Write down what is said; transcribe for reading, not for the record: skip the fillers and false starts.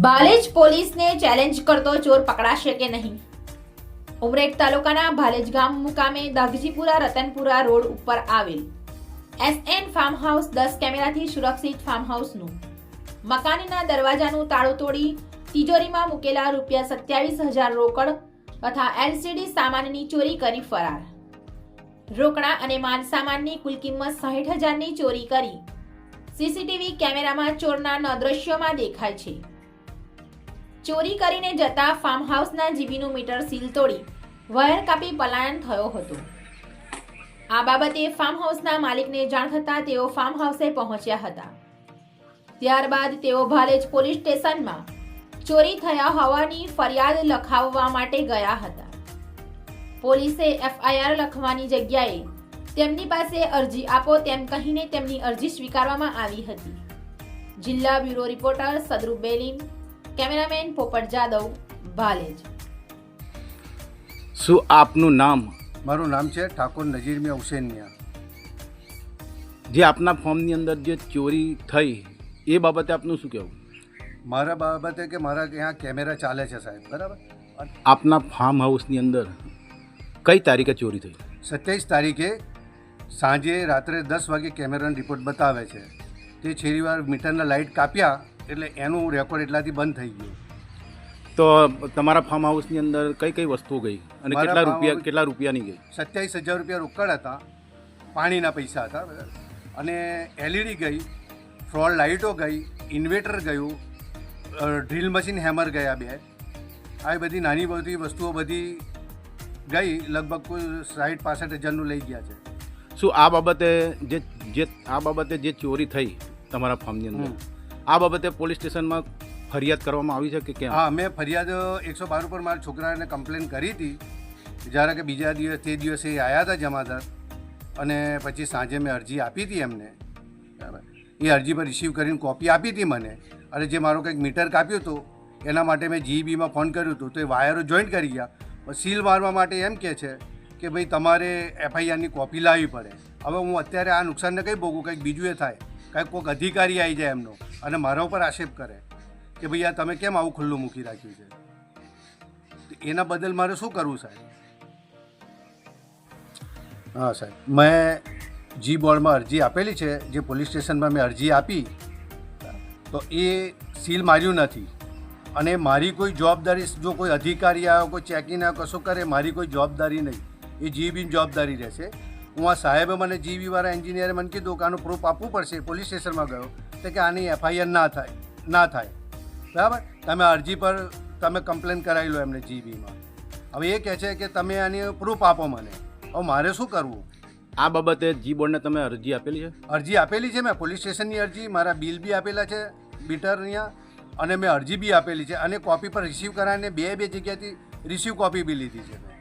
ભાલેજ પોલીસને ચેલેન્જ કરતો ચોર પકડાશે કે નહીં? ઉમરેઠ તાલુકાના ભાલેજ ગામ મુકામે દાગજીપુરા રતનપુરા રોડ ઉપર આવેલ SN ફાર્મ હાઉસ 10 કેમેરાથી સુરક્ષિત ફાર્મ હાઉસનું મકાનના દરવાજાનું તાળું તોડી તિજોરીમાં મૂકેલા ₹27,000 રોકડ તથા LCD સામાનની ચોરી કરી ફરાર. રોકડા અને માલ સામાનની કુલ કિંમત 60,000ની ચોરી કરી CCTV કેમેરામાં ચોરના દ્રશ્યોમાં દેખાય છે. ચોરી કરીને જતા ફાર્મ હાઉસના જીબીનું મીટર સીલ તોડી વાયર કાપી પલાયન થયો હતો. આ બાબતે ફાર્મ હાઉસના માલિકને જાણ થતાં તેઓ ફાર્મ હાઉસે પહોંચ્યા હતા. ત્યારબાદ તેઓ ભાલેજ પોલીસ સ્ટેશનમાં ચોરી થયા હોવાની ફરિયાદ લખાવવા માટે ગયા હતા. પોલીસે FIR લખવાની જગ્યાએ તેમની પાસે અરજી આપો તેમ કહીને તેમની અરજી સ્વીકારવામાં આવી હતી. જિલ્લા બ્યુરો રિપોર્ટર સદરૂપ બેલીન, કેમેરામેન પોપટ જાદવ, ભાલેજ. શું આપનું નામ? મારું નામ છે ઠાકોર નજીર મિયા હુસૈન મિયા. જે આપના ફોર્મની અંદર જે ચોરી થઈ એ બાબતે આપનું શું કહેવું? મારા બાબતે કે મારા ત્યાં કેમેરા ચાલે છે સાહેબ, બરાબર. આપના ફાર્મ હાઉસની અંદર કઈ તારીખે ચોરી થઈ? 27 તારીખે સાંજે રાત્રે 10 વાગે કેમેરાનો રિપોર્ટ બતાવે છે. તે છેલ્લીવાર મીટરના લાઇટ કાપ્યા એટલે એનું રેકોર્ડ એટલાથી બંધ થઈ ગયું. તો તમારા ફાર્મ હાઉસની અંદર કઈ કઈ વસ્તુઓ ગઈ અને કેટલા રૂપિયાની ગઈ? 27,000 રૂપિયા રોકડ હતા, પાણીના પૈસા હતા, બરાબર. અને LED ગઈ, ફ્રોડ લાઇટો ગઈ, ઇન્વેટર ગયું, ડ્રીલ મશીન હેમર ગયા 2. આ બધી નાની બધી વસ્તુઓ બધી ગઈ. લગભગ કુલ 60-65,000નું લઈ ગયા છે. શું આ બાબતે જે ચોરી થઈ તમારા ફાર્મની અંદર આ બાબતે પોલીસ સ્ટેશનમાં ફરિયાદ કરવામાં આવી છે કે કેમ? હા, મેં ફરિયાદ 112 ઉપર મારા છોકરાને કમ્પ્લેન કરી હતી. જ્યારે કે બીજા તે દિવસે એ આવ્યા હતા જમાદાર, અને પછી સાંજે મેં અરજી આપી હતી એમને, બરાબર. એ અરજી પર રિસીવ કરીને કોપી આપી હતી મને. અને જે મારો કંઈક મીટર કાપ્યું હતું એના માટે મેં GEBમાં ફોન કર્યું હતું, તો એ વાયરો જોઈન્ટ કરી ગયા. સીલ મારવા માટે એમ કહે છે કે ભાઈ તમારે FIRની કોપી લાવવી પડે. હવે હું અત્યારે આ નુકસાનને કંઈ ભોગું, કંઈક બીજું એ થાય, કંઈક કોઈક અધિકારી આવી જાય એમનો અને મારા ઉપર આક્ષેપ કરે કે ભાઈ આ તમે કેમ આવું ખુલ્લું મૂકી રાખ્યું છે. એના બદલ મારે શું કરવું સાહેબ? હા સાહેબ, મેં G બોર્ડમાં અરજી આપેલી છે. જે પોલીસ સ્ટેશનમાં મેં અરજી આપી તો એ સીલ માર્યું નથી. અને મારી કોઈ જવાબદારી, જો કોઈ અધિકારી આવ્યો, કોઈ ચેકિંગ આવ્યો, કશું કરે, મારી કોઈ જવાબદારી નહીં. એ GEBની જવાબદારી રહેશે. હું આ સાહેબે મને GEBવાળા એન્જિનિયરે મને કીધું કે આનું પ્રૂફ આપવું પડશે. પોલીસ સ્ટેશનમાં ગયો તો કે આની FIR ના થાય, બરાબર. તમે અરજી પર તમે કમ્પ્લેન કરાવી લો એમને GEBમાં. હવે એ કહે છે કે તમે આની પ્રૂફ આપો મને. હવે મારે શું કરવું? આ બાબતે G બોર્ડને તમે અરજી આપેલી છે? અરજી આપેલી છે મેં, પોલીસ સ્ટેશનની અરજી, મારા બિલ બી આપેલા છે મીટર અહીંયા, અને મેં અરજી બી આપેલી છે. અને કોપી પર રિસીવ કરાવીને બે જગ્યાએથી રિસીવ કોપી બી લીધી છે મેં.